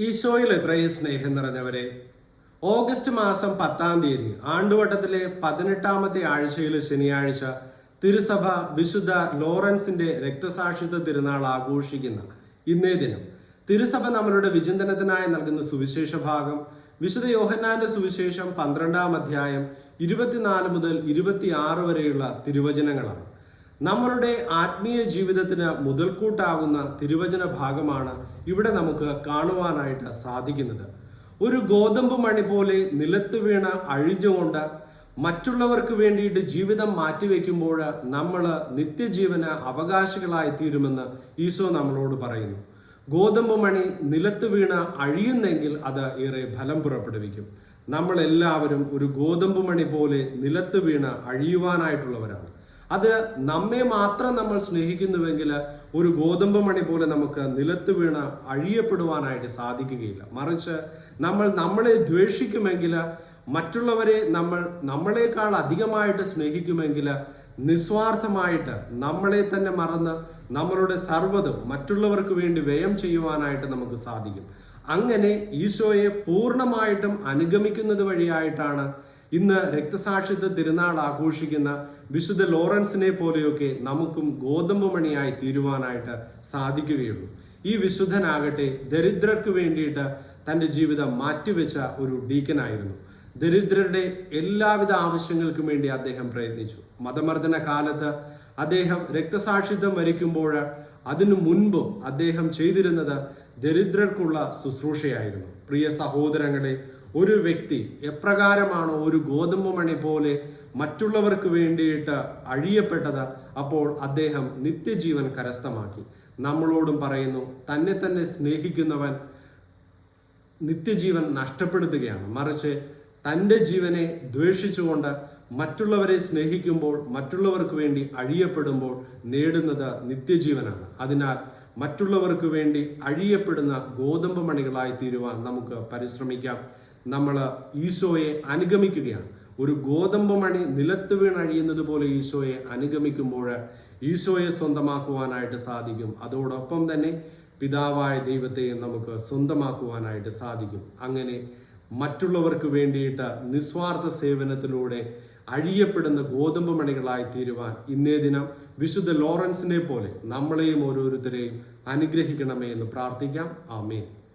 ഈശോയിൽ എത്രയും സ്നേഹം നിറഞ്ഞവരെ, ഓഗസ്റ്റ് മാസം 10-ാം തീയതി ആണ്ടുവട്ടത്തിലെ 18-ാമത്തെ ആഴ്ചയിലെ ശനിയാഴ്ച തിരുസഭ വിശുദ്ധ ലോറൻസിന്റെ രക്തസാക്ഷിത്വ തിരുനാൾ ആഘോഷിക്കുന്ന ഇന്നേ ദിനം തിരുസഭ നമ്മളുടെ വിചിന്തനത്തിനായി നൽകുന്ന സുവിശേഷ ഭാഗം വിശുദ്ധ യോഹന്നാന്റെ സുവിശേഷം 12-ാം അധ്യായം 24 മുതൽ 26 വരെയുള്ള തിരുവചനങ്ങളാണ്. നമ്മളുടെ ആത്മീയ ജീവിതത്തിന് മുതൽക്കൂട്ടാകുന്ന തിരുവചന ഭാഗമാണ് ഇവിടെ നമുക്ക് കാണുവാനായിട്ട് സാധിക്കുന്നത്. ഒരു ഗോതമ്പ് മണി പോലെ നിലത്ത് വീണ് അഴിഞ്ഞുകൊണ്ട് മറ്റുള്ളവർക്ക് വേണ്ടിയിട്ട് ജീവിതം മാറ്റിവെക്കുമ്പോൾ നമ്മൾ നിത്യജീവന് അവകാശികളായി തീരുമെന്ന് ഈശോ നമ്മളോട് പറയുന്നു. ഗോതമ്പ് മണി നിലത്ത് വീണ് അഴിയുന്നെങ്കിൽ അത് ഏറെ ഫലം പുറപ്പെടുവിക്കും. നമ്മളെല്ലാവരും ഒരു ഗോതമ്പ് മണി പോലെ നിലത്ത് വീണ് അഴിയുവാനായിട്ടുള്ളവരാണ്. അത് നമ്മെ മാത്രം നമ്മൾ സ്നേഹിക്കുന്നുവെങ്കിൽ ഒരു ഗോതമ്പ് മണി പോലെ നമുക്ക് നിലത്ത് വീണ് അഴിയപ്പെടുവാനായിട്ട് സാധിക്കുകയില്ല. മറിച്ച് നമ്മളെ ദ്വേഷിക്കുമെങ്കിൽ, മറ്റുള്ളവരെ നമ്മളെക്കാൾ അധികമായിട്ട് സ്നേഹിക്കുമെങ്കിൽ, നിസ്വാർത്ഥമായിട്ട് നമ്മളെ തന്നെ മറന്ന് നമ്മളുടെ സർവ്വതും മറ്റുള്ളവർക്ക് വേണ്ടി വ്യയം ചെയ്യുവാനായിട്ട് നമുക്ക് സാധിക്കും. അങ്ങനെ ഈശോയെ പൂർണ്ണമായിട്ടും അനുഗമിക്കുന്നത് വഴിയായിട്ടാണ് ഇന്ന് രക്തസാക്ഷിത്വ തിരുനാൾ ആഘോഷിക്കുന്ന വിശുദ്ധ ലോറൻസിനെ പോലെയൊക്കെ നമുക്കും ഗോതമ്പ് മണിയായി തീരുവാനായിട്ട് സാധിക്കുകയുള്ളൂ. ഈ വിശുദ്ധനാകട്ടെ ദരിദ്രർക്ക് വേണ്ടിയിട്ട് തൻ്റെ ജീവിതം മാറ്റിവെച്ച ഒരു ഡീക്കനായിരുന്നു. ദരിദ്രരുടെ എല്ലാവിധ ആവശ്യങ്ങൾക്കും വേണ്ടി അദ്ദേഹം പ്രയത്നിച്ചു. മതമർദ്ദന കാലത്ത് അദ്ദേഹം രക്തസാക്ഷിത്വം വരിക്കുമ്പോൾ അതിനു മുൻപും അദ്ദേഹം ചെയ്തിരുന്നത് ദരിദ്രർക്കുള്ള ശുശ്രൂഷയായിരുന്നു. പ്രിയ സഹോദരങ്ങളെ, ഒരു വ്യക്തി എപ്രകാരമാണോ ഒരു ഗോതമ്പ് മണി പോലെ മറ്റുള്ളവർക്ക് വേണ്ടിയിട്ട് അഴിയപ്പെട്ടത്, അപ്പോൾ അദ്ദേഹം നിത്യജീവൻ കരസ്ഥമാക്കി. നമ്മളോടും പറയുന്നു, തന്നെ തന്നെ സ്നേഹിക്കുന്നവൻ നിത്യജീവൻ നഷ്ടപ്പെടുത്തുകയാണ്. മറിച്ച് തൻ്റെ ജീവനെ ദ്വേഷിച്ചുകൊണ്ട് മറ്റുള്ളവരെ സ്നേഹിക്കുമ്പോൾ, മറ്റുള്ളവർക്ക് വേണ്ടി അഴിയപ്പെടുമ്പോൾ നേടുന്നത് നിത്യജീവനാണ്. അതിനാൽ മറ്റുള്ളവർക്ക് വേണ്ടി അഴിയപ്പെടുന്ന ഗോതമ്പ് മണികളായി തീരുവാൻ നമുക്ക് പരിശ്രമിക്കാം. നമ്മൾ ഈശോയെ അനുഗമിക്കുകയാണ്. ഒരു ഗോതമ്പ് മണി നിലത്ത് വീണഴിയുന്നത് പോലെ ഈശോയെ അനുഗമിക്കുമ്പോൾ ഈശോയെ സ്വന്തമാക്കുവാനായിട്ട് സാധിക്കും. അതോടൊപ്പം തന്നെ പിതാവായ ദൈവത്തെയും നമുക്ക് സ്വന്തമാക്കുവാനായിട്ട് സാധിക്കും. അങ്ങനെ മറ്റുള്ളവർക്ക് വേണ്ടിയിട്ട് നിസ്വാർത്ഥ സേവനത്തിലൂടെ അഴിയപ്പെടുന്ന ഗോതമ്പ് മണികളായി തീരുവാൻ ഇന്നേ ദിനം വിശുദ്ധ ലോറൻസിനെ പോലെ നമ്മളെയും ഓരോരുത്തരെയും അനുഗ്രഹിക്കണമേ എന്ന് പ്രാർത്ഥിക്കാം. ആമേൻ.